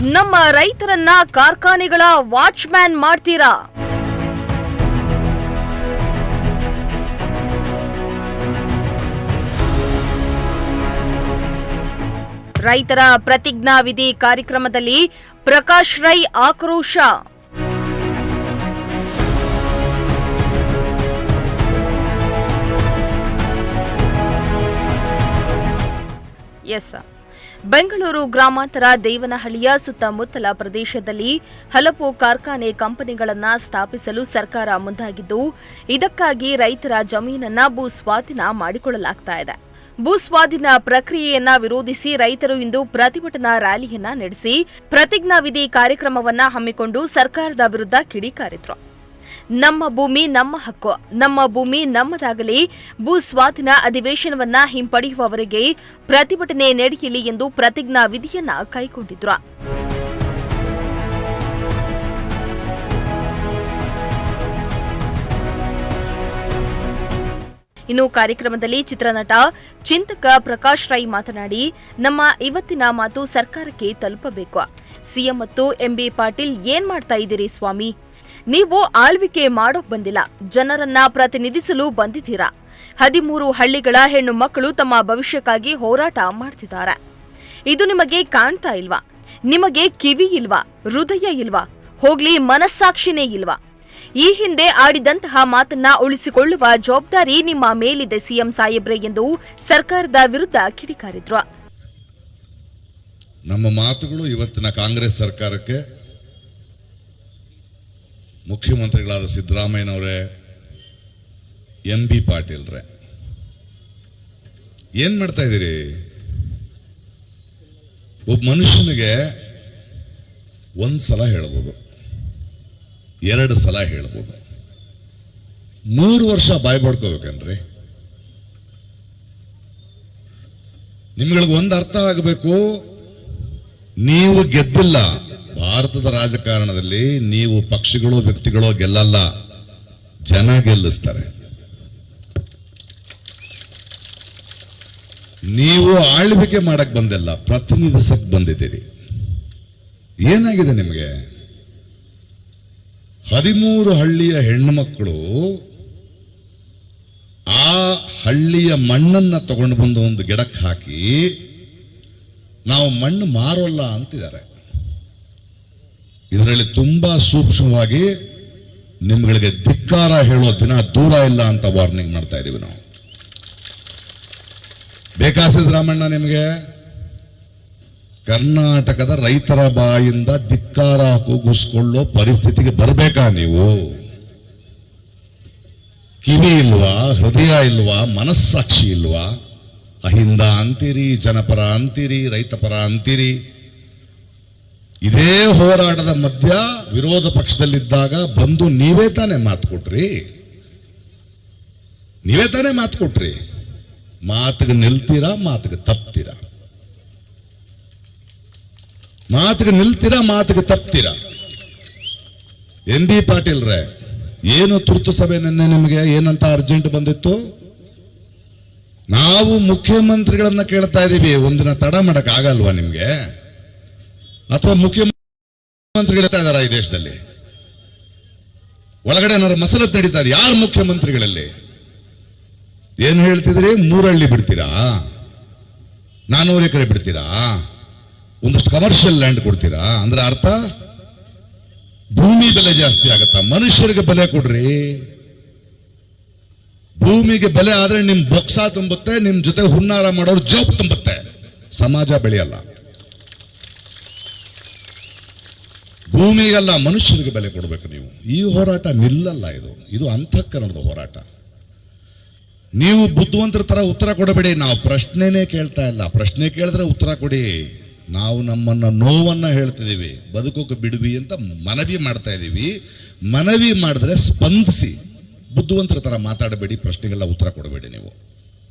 ನಮ್ಮ ರೈತರನ್ನ ಕಾರ್ಖಾನೆಗಳ ವಾಚ್ಮ್ಯಾನ್ ಮಾಡ್ತೀರಾ? ರೈತರ ಪ್ರತಿಜ್ಞಾವಿಧಿ ಕಾರ್ಯಕ್ರಮದಲ್ಲಿ ಪ್ರಕಾಶ್ ರೈ ಆಕ್ರೋಶ. ಬೆಂಗಳೂರು ಗ್ರಾಮಾಂತರ ದೇವನಹಳ್ಳಿಯ ಸುತ್ತಮುತ್ತಲ ಪ್ರದೇಶದಲ್ಲಿ ಹಲವು ಕಾರ್ಖಾನೆ ಕಂಪನಿಗಳನ್ನು ಸ್ಥಾಪಿಸಲು ಸರ್ಕಾರ ಮುಂದಾಗಿದ್ದು, ಇದಕ್ಕಾಗಿ ರೈತರ ಜಮೀನನ್ನ ಭೂಸ್ವಾಧೀನ ಮಾಡಿಕೊಳ್ಳಲಾಗ್ತಾ ಇದೆ. ಭೂಸ್ವಾಧೀನ ಪ್ರಕ್ರಿಯೆಯನ್ನ ವಿರೋಧಿಸಿ ರೈತರು ಇಂದು ಪ್ರತಿಭಟನಾ ರ್ಯಾಲಿಯನ್ನ ನಡೆಸಿ ಪ್ರತಿಜ್ಞಾವಿಧಿ ಕಾರ್ಯಕ್ರಮವನ್ನ ಹಮ್ಮಿಕೊಂಡು ಸರ್ಕಾರದ ವಿರುದ್ಧ ಕಿಡಿಕಾರಿದ್ರು. ನಮ್ಮ ಭೂಮಿ ನಮ್ಮ ಹಕ್ಕು, ನಮ್ಮ ಭೂಮಿ ನಮ್ಮದಾಗಲಿ, ಭೂ ಸ್ವಾಧೀನ ಅಧಿವೇಶನವನ್ನ ಹಿಂಪಡೆಯುವವರೆಗೆ ಪ್ರತಿಭಟನೆ ನಡೆಯಲಿ ಎಂದು ಪ್ರತಿಜ್ಞಾ ವಿಧಿಯನ್ನ ಕೈಗೊಂಡಿದ್ರು. ಇನ್ನು ಕಾರ್ಯಕ್ರಮದಲ್ಲಿ ಚಿತ್ರನಟ ಚಿಂತಕ ಪ್ರಕಾಶ್ ರೈ ಮಾತನಾಡಿ, ನಮ್ಮ ಇವತ್ತಿನ ಮಾತು ಸರ್ಕಾರಕ್ಕೆ ತಲುಪಬೇಕು. ಸಿಎಂ ಮತ್ತು ಎಂಬಿ ಪಾಟೀಲ್ ಏನ್ ಮಾಡ್ತಾ ಇದ್ದೀರಿ ಸ್ವಾಮಿ? ನೀವು ಆಳ್ವಿಕೆ ಮಾಡೋಕ್ ಬಂದಿಲ್ಲ, ಜನರನ್ನ ಪ್ರತಿನಿಧಿಸಲು ಬಂದಿದ್ದೀರಾ. 13 ಹಳ್ಳಿಗಳ ಹೆಣ್ಣು ಮಕ್ಕಳು ತಮ್ಮ ಭವಿಷ್ಯಕ್ಕಾಗಿ ಹೋರಾಟ ಮಾಡ್ತಿದ್ದಾರೆ. ಇದು ನಿಮಗೆ ಕಾಣ್ತಾ ಇಲ್ವಾ? ನಿಮಗೆ ಕಿವಿ ಇಲ್ವಾ? ಹೃದಯ ಇಲ್ವಾ? ಹೋಗ್ಲಿ, ಮನಸ್ಸಾಕ್ಷಿನೇ ಇಲ್ವಾ? ಈ ಹಿಂದೆ ಆಡಿದಂತಹ ಮಾತನ್ನ ಉಳಿಸಿಕೊಳ್ಳುವ ಜವಾಬ್ದಾರಿ ನಿಮ್ಮ ಮೇಲಿದೆ ಸಿಎಂ ಸಾಹೇಬ್ರೆ ಎಂದು ಸರ್ಕಾರದ ವಿರುದ್ಧ ಕಿಡಿಕಾರಿದ್ರು. ನಮ್ಮ ಮಾತುಗಳು ಇವತ್ತಿನ ಕಾಂಗ್ರೆಸ್ ಸರ್ಕಾರಕ್ಕೆ ಮುಖ್ಯಮಂತ್ರಿಗಳಾದ ಸಿದ್ದರಾಮಯ್ಯನವರೇ, ಎಂಬಿ ಪಾಟೀಲ್ರೆ, ಏನ್ ಮಾಡ್ತಾ ಇದ್ದೀರಿ? ಒಬ್ಬ ಮನುಷ್ಯನಿಗೆ ಒಂದ್ಸಲ ಹೇಳ್ಬೋದು, 2 ಸಲ ಹೇಳ್ಬೋದು, 3 ವರ್ಷ ಬಾಯ್ ಬಡ್ಕೋಬೇಕನ್ರಿ? ನಿಮ್ಗಳಿಗೆ ಒಂದು ಅರ್ಥ ಆಗಬೇಕು, ನೀವು ಗೆದ್ದಿಲ್ಲ. ಭಾರತದ ರಾಜಕಾರಣದಲ್ಲಿ ನೀವು ಪಕ್ಷಗಳು ವ್ಯಕ್ತಿಗಳು ಗೆಲ್ಲಲ್ಲ, ಜನ ಗೆಲ್ಲಿಸ್ತಾರೆ. ನೀವು ಆಳ್ವಿಕೆ ಮಾಡಕ್ ಬಂದಿಲ್ಲ, ಪ್ರತಿನಿಧಿಸಕ್ ಬಂದಿದ್ದೀರಿ. ಏನಾಗಿದೆ ನಿಮಗೆ? 13 ಹಳ್ಳಿಯ ಹೆಣ್ಣು ಮಕ್ಕಳು ಆ ಹಳ್ಳಿಯ ಮಣ್ಣನ್ನ ತಗೊಂಡು ಬಂದು ಒಂದು ಗಿಡಕ್ಕೆ ಹಾಕಿ ನಾವು ಮಣ್ಣು ಮಾರೋಲ್ಲ ಅಂತಿದ್ದಾರೆ. ಇದರಲ್ಲಿ ತುಂಬಾ ಸೂಕ್ಷ್ಮವಾಗಿ ನಿಮ್ಗಳಿಗೆ ಧಿಕ್ಕಾರ ಹೇಳೋ ದಿನ ದೂರ ಇಲ್ಲ ಅಂತ ವಾರ್ನಿಂಗ್ ಮಾಡ್ತಾ ಇದೀವಿ ನಾವು. ಬೇಕಾ ಸಿದ್ದರಾಮಣ್ಣ ನಿಮಗೆ? ಕರ್ನಾಟಕದ ರೈತರ ಬಾಯಿಂದ ಧಿಕ್ಕಾರ ಕೂಗಿಸ್ಕೊಳ್ಳೋ ಪರಿಸ್ಥಿತಿಗೆ ಬರಬೇಕಾ ನೀವು? ಕಿವಿ ಇಲ್ವಾ? ಹೃದಯ ಇಲ್ವಾ? ಮನಸ್ಸಾಕ್ಷಿ ಇಲ್ವಾ? ಅಹಿಂದ ಅಂತೀರಿ, ಜನಪರ ಅಂತೀರಿ, ರೈತಪರ ಅಂತೀರಿ. ಇದೇ ಹೋರಾಟದ ಮಧ್ಯ ವಿರೋಧ ಪಕ್ಷದಲ್ಲಿದ್ದಾಗ ಬಂದು ನೀವೇ ತಾನೇ ಮಾತು ಕೊಟ್ರಿ. ಮಾತಿಗೆ ನಿಲ್ತೀರಾ, ಮಾತಿಗೆ ತಪ್ತೀರಾ? ಮಾತಿಗೆ ತಪ್ತೀರಾ? ಎಂಬಿ ಪಾಟೀಲ್ರೆ, ಏನು ತುರ್ತು ಸಭೆ ನಿನ್ನೆ ನಿಮಗೆ ಏನಂತ ಅರ್ಜೆಂಟ್ ಬಂದಿತ್ತು? ನಾವು ಮುಖ್ಯಮಂತ್ರಿಗಳನ್ನ ಕೇಳ್ತಾ ಇದೀವಿ, ಒಂದಿನ ತಡ ಮಾಡಕ್ ಆಗಲ್ವಾ ನಿಮ್ಗೆ? ಅಥವಾ ಮುಖ್ಯಮಂತ್ರಿಗಳು ಇದ್ದಾರಾ ಈ ದೇಶದಲ್ಲಿ? ಒಳಗಡೆ ಏನಾದ್ರು ಮಸಲತ್ ನಡೀತಾ ಇದೆ? ಯಾರು ಮುಖ್ಯಮಂತ್ರಿಗಳಲ್ಲಿ? ಏನ್ ಹೇಳ್ತಿದ್ರಿ? 3 ಹಳ್ಳಿ ಬಿಡ್ತೀರಾ? 400 ಎಕರೆ ಬಿಡ್ತೀರಾ? ಒಂದಷ್ಟು ಕಮರ್ಷಿಯಲ್ ಲ್ಯಾಂಡ್ ಕೊಡ್ತೀರಾ? ಅಂದ್ರೆ ಅರ್ಥ ಭೂಮಿ ಬೆಲೆ ಜಾಸ್ತಿ ಆಗತ್ತಾ? ಮನುಷ್ಯರಿಗೆ ಬೆಲೆ ಕೊಡ್ರಿ. ಭೂಮಿಗೆ ಬೆಲೆ ಆದ್ರೆ ನಿಮ್ ಬೊಕ್ಸ ತುಂಬುತ್ತೆ, ನಿಮ್ ಜೊತೆ ಹುನ್ನಾರ ಮಾಡೋರು ಜೋಬ್ ತುಂಬುತ್ತೆ, ಸಮಾಜ ಬೆಳೆಯಲ್ಲ. ಭೂಮಿಗೆಲ್ಲ ಮನುಷ್ಯರಿಗೆ ಬೆಲೆ ಕೊಡಬೇಕು ನೀವು. ಈ ಹೋರಾಟ ನಿಲ್ಲಲ್ಲ. ಇದು ಅಂತಃಕರಣದ ಹೋರಾಟ. ನೀವು ಬುದ್ಧಿವಂತರ ತರ ಉತ್ತರ ಕೊಡಬೇಡಿ. ನಾವು ಪ್ರಶ್ನೆನೇ ಕೇಳ್ತಾ ಇಲ್ಲ. ಪ್ರಶ್ನೆ ಕೇಳಿದ್ರೆ ಉತ್ತರ ಕೊಡಿ. ನಾವು ನಮ್ಮನ್ನ ನೋವನ್ನ ಹೇಳ್ತಿದೀವಿ, ಬದುಕೋಕೆ ಬಿಡ್ವಿ ಅಂತ ಮನವಿ ಮಾಡ್ತಾ ಇದೀವಿ. ಮನವಿ ಮಾಡಿದ್ರೆ ಸ್ಪಂದಿಸಿ, ಬುದ್ಧಿವಂತರ ತರ ಮಾತಾಡಬೇಡಿ, ಪ್ರಶ್ನೆಗೆಲ್ಲ ಉತ್ತರ ಕೊಡಬೇಡಿ. ನೀವು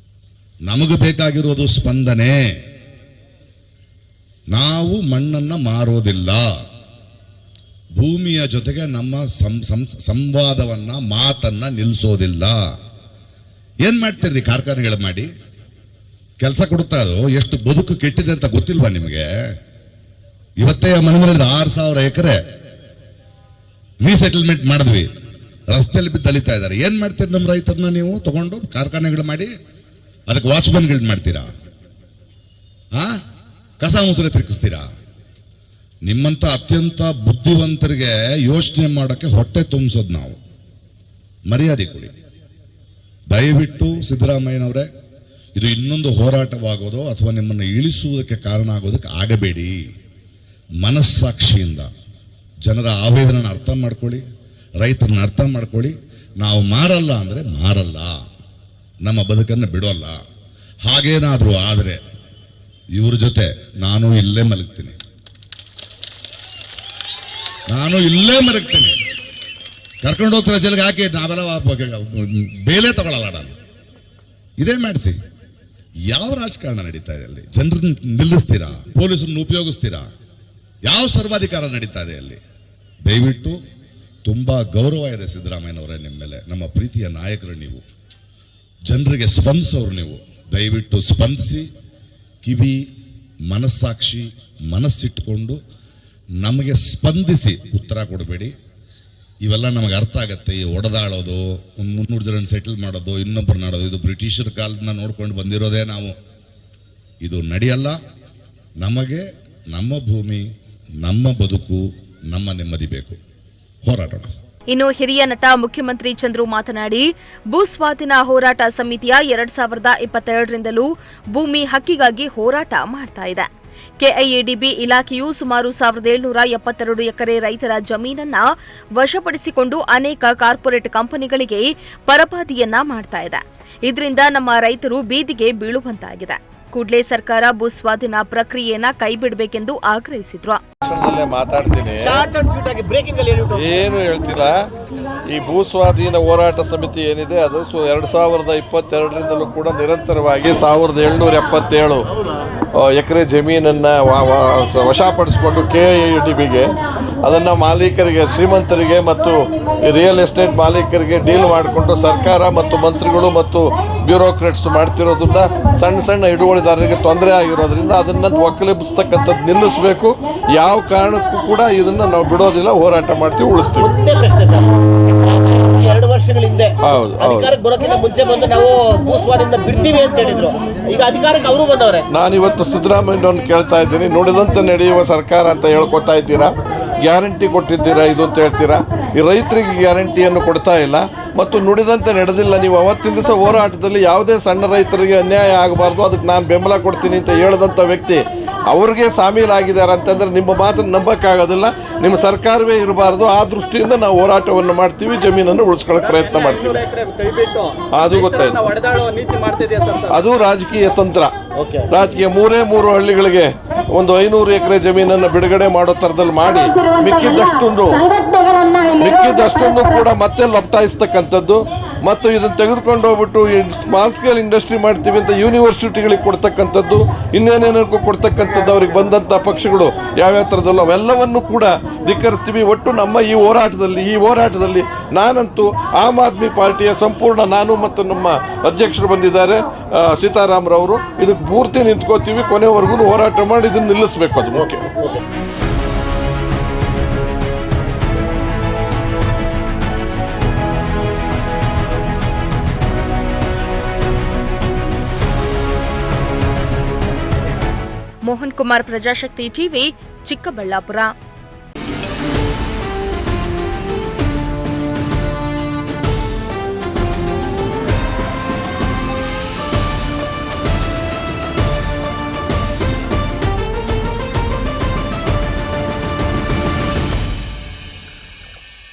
ನಮಗೆ ಬೇಕಾಗಿರೋದು ಸ್ಪಂದನೆ. ನಾವು ಮಣ್ಣನ್ನ ಮಾರೋದಿಲ್ಲ. ಭೂಮಿಯ ಜೊತೆಗೆ ನಮ್ಮ ಸಂವಾದವನ್ನ ಮಾತನ್ನ ನಿಲ್ಲಿಸೋದಿಲ್ಲ. ಏನ್ ಮಾಡ್ತೀರಿ? ಕಾರ್ಖಾನೆಗಳು ಮಾಡಿ ಕೆಲಸ ಕೊಡುತ್ತಾ ಅದು ಎಷ್ಟು ಬದುಕು ಕೆಟ್ಟಿದೆ ಅಂತ ಗೊತ್ತಿಲ್ವಾ ನಿಮಗೆ? ಇವತ್ತೇ ಮನೆ ಮೇಲೆ 6,000 ಎಕರೆ ರೀಸೆಟಲ್ಮೆಂಟ್ ಮಾಡಿದ್ವಿ, ರಸ್ತೆಯಲ್ಲಿ ಬಿದ್ದು ಅಲಿತಾ ಇದ್ದಾರೆ. ಏನ್ ಮಾಡ್ತೀರಿ ನಮ್ಮ ರೈತರನ್ನ ನೀವು ತಗೊಂಡು ಕಾರ್ಖಾನೆಗಳು ಮಾಡಿ ಅದಕ್ಕೆ ವಾಚ್ಮನ್ಗಳು ಮಾಡ್ತೀರಾ? ಕಸ ಮುಸುರೆ ತಿರುಗಿಸ್ತೀರಾ? ನಿಮ್ಮಂತ ಅತ್ಯಂತ ಬುದ್ಧಿವಂತರಿಗೆ ಯೋಚನೆ ಮಾಡೋಕ್ಕೆ ಹೊಟ್ಟೆ ತುಂಬಿಸೋದು ನಾವು. ಮರ್ಯಾದೆ ಕೊಡಿ ದಯವಿಟ್ಟು. ಸಿದ್ದರಾಮಯ್ಯನವರೇ, ಇದು ಇನ್ನೊಂದು ಹೋರಾಟವಾಗೋದು ಅಥವಾ ನಿಮ್ಮನ್ನು ಇಳಿಸುವುದಕ್ಕೆ ಕಾರಣ ಆಗೋದಕ್ಕೆ ಆಗಬೇಡಿ. ಮನಸ್ಸಾಕ್ಷಿಯಿಂದ ಜನರ ಆವೇದನ ಅರ್ಥ ಮಾಡ್ಕೊಳ್ಳಿ, ರೈತರನ್ನ ಅರ್ಥ ಮಾಡ್ಕೊಳ್ಳಿ. ನಾವು ಮಾರಲ್ಲ ಅಂದ್ರೆ ಮಾರಲ್ಲ, ನಮ್ಮ ಬದುಕನ್ನು ಬಿಡೋಲ್ಲ. ಹಾಗೇನಾದ್ರೂ ಆದರೆ ಇವ್ರ ಜೊತೆ ನಾನು ಇಲ್ಲೇ ಮಲಗ್ತೀನಿ, ಕರ್ಕೊಂಡು ಹೋಗ್ತಾರೆ ಜೈಲಿಗೆ ಹಾಕಿ. ನಾವೆಲ್ಲ ಬೇಲೆ ತಗೊಳ್ಳಲ್ಲ ನಾನು. ಇದೇ ಮಾಡಿಸಿ. ಯಾವ ರಾಜಕಾರಣ ನಡೀತಾ ಇದೆ ಅಲ್ಲಿ? ಜನರನ್ನ ನಿಲ್ಲಿಸ್ತೀರಾ? ಪೊಲೀಸರನ್ನು ಉಪಯೋಗಿಸ್ತೀರಾ? ಯಾವ ಸರ್ವಾಧಿಕಾರ ನಡೀತಾ ಇದೆ ಅಲ್ಲಿ? ದಯವಿಟ್ಟು ತುಂಬಾ ಗೌರವ ಇದೆ ಸಿದ್ದರಾಮಯ್ಯನವರೇ ನಿಮ್ಮ ಮೇಲೆ. ನಮ್ಮ ಪ್ರೀತಿಯ ನಾಯಕರು ನೀವು, ಜನರಿಗೆ ಸ್ಪಂದಿಸೋರು ನೀವು. ದಯವಿಟ್ಟು ಸ್ಪಂದಿಸಿ, ಕಿವಿ ಮನಸ್ಸಾಕ್ಷಿ ಮನಸ್ಸಿಟ್ಟುಕೊಂಡು ನಮಗೆ ಸ್ಪಂದಿಸಿ ಉತ್ತರ ಕೊಡಬೇಡಿ. ಇವೆಲ್ಲ ನಮಗೆ ಅರ್ಥ ಆಗತ್ತೆ. ಈ ಒಡೆದಾಳೋದು, 300 ಜನ ಸೆಟಲ್ ಮಾಡೋದು, ಇನ್ನೊಬ್ಬರು ನಾಡೋದು, ಇದು ಬ್ರಿಟಿಷರ ಕಾಲದಿಂದ ನೋಡ್ಕೊಂಡು ಬಂದಿರೋದೇ ನಾವು. ಇದು ನಡೆಯಲ್ಲ. ನಮಗೆ ನಮ್ಮ ಭೂಮಿ, ನಮ್ಮ ಬದುಕು, ನಮ್ಮ ನೆಮ್ಮದಿ ಬೇಕು. ಹೋರಾಟೋಣ. ಇನ್ನು ಹಿರಿಯ ನಟ ಮುಖ್ಯಮಂತ್ರಿ ಚಂದ್ರು ಮಾತನಾಡಿ, ಭೂ ಸ್ವಾಧೀನ ಹೋರಾಟ ಸಮಿತಿಯ 2022ರಿಂದಲೂ ಭೂಮಿ ಹಕ್ಕಿಗಾಗಿ ಹೋರಾಟ ಮಾಡ್ತಾ ಇದೆ. ಕೆಐಎಡಿಬಿ ಇಲಾಖೆಯು ಸುಮಾರು 1772 ಎಕರೆ ರೈತರ ಜಮೀನನ್ನ ವಶಪಡಿಸಿಕೊಂಡು ಅನೇಕ ಕಾರ್ಪೊರೇಟ್ ಕಂಪನಿಗಳಿಗೆ ಪರಪಾದಿಯನ್ನ ಮಾಡ್ತಾ ಇದೆ. ಇದರಿಂದ ನಮ್ಮ ರೈತರು ಬೀದಿಗೆ ಬೀಳುವಂತಾಗಿದೆ. ಕೂಡಲೇ ಸರ್ಕಾರ ಭೂ ಸ್ವಾಧೀನ ಪ್ರಕ್ರಿಯೆಯನ್ನ ಕೈಬಿಡಬೇಕೆಂದು ಆಗ್ರಹಿಸಿದ್ರು. ಮಾತಾಡ್ತೀನಿ, ಏನು ಹೇಳ್ತಿಲ್ಲ. ಈ ಭೂ ಸ್ವಾಧೀನ ಹೋರಾಟ ಸಮಿತಿ ಏನಿದೆ ಅದು 2022ರಿಂದಲೂ ಕೂಡ ನಿರಂತರವಾಗಿ 1777 ಎಕರೆ ಜಮೀನನ್ನ ವಶಪಡಿಸಿಕೊಂಡು ಕೆಐಎಡಿಬಿಗೆ ಅದನ್ನು ಮಾಲೀಕರಿಗೆ, ಶ್ರೀಮಂತರಿಗೆ ಮತ್ತು ರಿಯಲ್ ಎಸ್ಟೇಟ್ ಮಾಲೀಕರಿಗೆ ಡೀಲ್ ಮಾಡಿಕೊಂಡು ಸರ್ಕಾರ ಮತ್ತು ಮಂತ್ರಿಗಳು ಮತ್ತು ಬ್ಯೂರೋಕ್ರೇಟ್ಸ್ ಮಾಡ್ತಿರೋದ್ರಿಂದ ಸಣ್ಣ ಹಿಡುವಳಿದಾರರಿಗೆ ತೊಂದರೆ ಆಗಿರೋದ್ರಿಂದ ಅದನ್ನು ಒಕ್ಕಲೆಬ್ಬಿಸ್ತಕ್ಕಂಥದ್ದು ನಿಲ್ಲಿಸಬೇಕು. ಯಾವ ಕಾರಣಕ್ಕೂ ಕೂಡ ಇದನ್ನು ನಾವು ಬಿಡೋದಿಲ್ಲ, ಹೋರಾಟ ಮಾಡ್ತೀವಿ, ಉಳಿಸ್ತೀವಿ. 2 ವರ್ಷಗಳ ಹಿಂದೆ ಅಧಿಕಾರಕ್ಕೆ ಬರೋಕ್ಕಿಂತ ಮುಂಚೆ ಬಂದು ನಾವು ಭೂಸ್ವಾಧೀನ ಬಿಡ್ತೀವಿ ಅಂತ ಹೇಳಿದ್ರು. ಈಗ ಅಧಿಕಾರಕ್ಕೆ ಅವರು ಬಂದವ್ರೆ. ನಾನಿವತ್ತು ಸಿದ್ದರಾಮಯ್ಯನವ್ರನ್ನ ಕೇಳ್ತಾ ಇದ್ದೀನಿ, ನುಡಿದಂತೆ ನಡೆಯುವ ಸರ್ಕಾರ ಅಂತ ಹೇಳ್ಕೊತಾ ಇದ್ದೀರಾ, ಗ್ಯಾರಂಟಿ ಕೊಟ್ಟಿದ್ದೀರಾ ಇದು ಅಂತ ಹೇಳ್ತೀರಾ. ಈ ರೈತರಿಗೆ ಗ್ಯಾರಂಟಿಯನ್ನು ಕೊಡ್ತಾ ಇಲ್ಲ ಮತ್ತು ನುಡಿದಂತೆ ನಡೆದಿಲ್ಲ. ನೀವು ಅವತ್ತಿನ ದಿವಸ ಹೋರಾಟದಲ್ಲಿ ಯಾವುದೇ ಸಣ್ಣ ರೈತರಿಗೆ ಅನ್ಯಾಯ ಆಗಬಾರ್ದು, ಅದಕ್ಕೆ ನಾನು ಬೆಂಬಲ ಕೊಡ್ತೀನಿ ಅಂತ ಹೇಳಿದಂಥ ವ್ಯಕ್ತಿ ಅವ್ರಿಗೆ ಶಾಮೀಲಾಗಿದ್ದಾರೆ ಅಂತಂದ್ರೆ ನಿಮ್ಮ ಮಾತನ್ನು ನಂಬಕ್ಕಾಗೋದಿಲ್ಲ. ನಿಮ್ಮ ಸರ್ಕಾರವೇ ಇರಬಾರ್ದು. ಆ ದೃಷ್ಟಿಯಿಂದ ನಾವು ಹೋರಾಟವನ್ನು ಮಾಡ್ತೀವಿ, ಜಮೀನನ್ನು ಉಳಿಸ್ಕೊಳ್ಳೋಕೆ ಪ್ರಯತ್ನ ಮಾಡ್ತೀವಿ. ಅದು ಗೊತ್ತಾಯ್ತು. ಅದು ರಾಜಕೀಯ ತಂತ್ರ. ರಾಜಕೀಯ 3 ಹಳ್ಳಿಗಳಿಗೆ ಒಂದು 500 ಎಕರೆ ಜಮೀನನ್ನು ಬಿಡುಗಡೆ ಮಾಡೋ ಥರದಲ್ಲಿ ಮಾಡಿ ಮಿಕ್ಕಿದ್ದಷ್ಟನ್ನು ಕೂಡ ಮತ್ತೆ ಲಪ್ಟಾಯಿಸ್ತಕ್ಕಂಥದ್ದು ಮತ್ತು ಇದನ್ನು ತೆಗೆದುಕೊಂಡು ಹೋಗ್ಬಿಟ್ಟು ಸ್ಮಾಲ್ ಸ್ಕೇಲ್ ಇಂಡಸ್ಟ್ರಿ ಮಾಡ್ತೀವಿ ಅಂತ ಯೂನಿವರ್ಸಿಟಿಗಳಿಗೆ ಕೊಡ್ತಕ್ಕಂಥದ್ದು, ಇನ್ನೇನೇನಕ್ಕೂ ಕೊಡ್ತಕ್ಕಂಥದ್ದು. ಅವ್ರಿಗೆ ಬಂದಂಥ ಪಕ್ಷಗಳು ಯಾವ್ಯಾವ ಥರದಲ್ಲೋ ಅವೆಲ್ಲವನ್ನು ಕೂಡ ಧಿಕ್ಕರಿಸ್ತೀವಿ. ಒಟ್ಟು ನಮ್ಮ ಈ ಹೋರಾಟದಲ್ಲಿ ನಾನಂತೂ ಆಮ್ ಆದ್ಮಿ ಪಾರ್ಟಿಯ ಸಂಪೂರ್ಣ, ನಾನು ಮತ್ತು ನಮ್ಮ ಅಧ್ಯಕ್ಷರು ಬಂದಿದ್ದಾರೆ ಸೀತಾರಾಮ್ರವರು, ಇದಕ್ಕೆ ಪೂರ್ತಿ ನಿಂತ್ಕೋತೀವಿ. ಕೊನೆವರೆಗೂ ಹೋರಾಟ ಮಾಡಿ ಇದನ್ನು ನಿಲ್ಲಿಸಬೇಕು, ಅದು ಮುಖ್ಯ. ಮೋಹನ್ ಕುಮಾರ್, ಪ್ರಜಾಶಕ್ತಿ ಟಿವಿ, ಚಿಕ್ಕಬಳ್ಳಾಪುರ.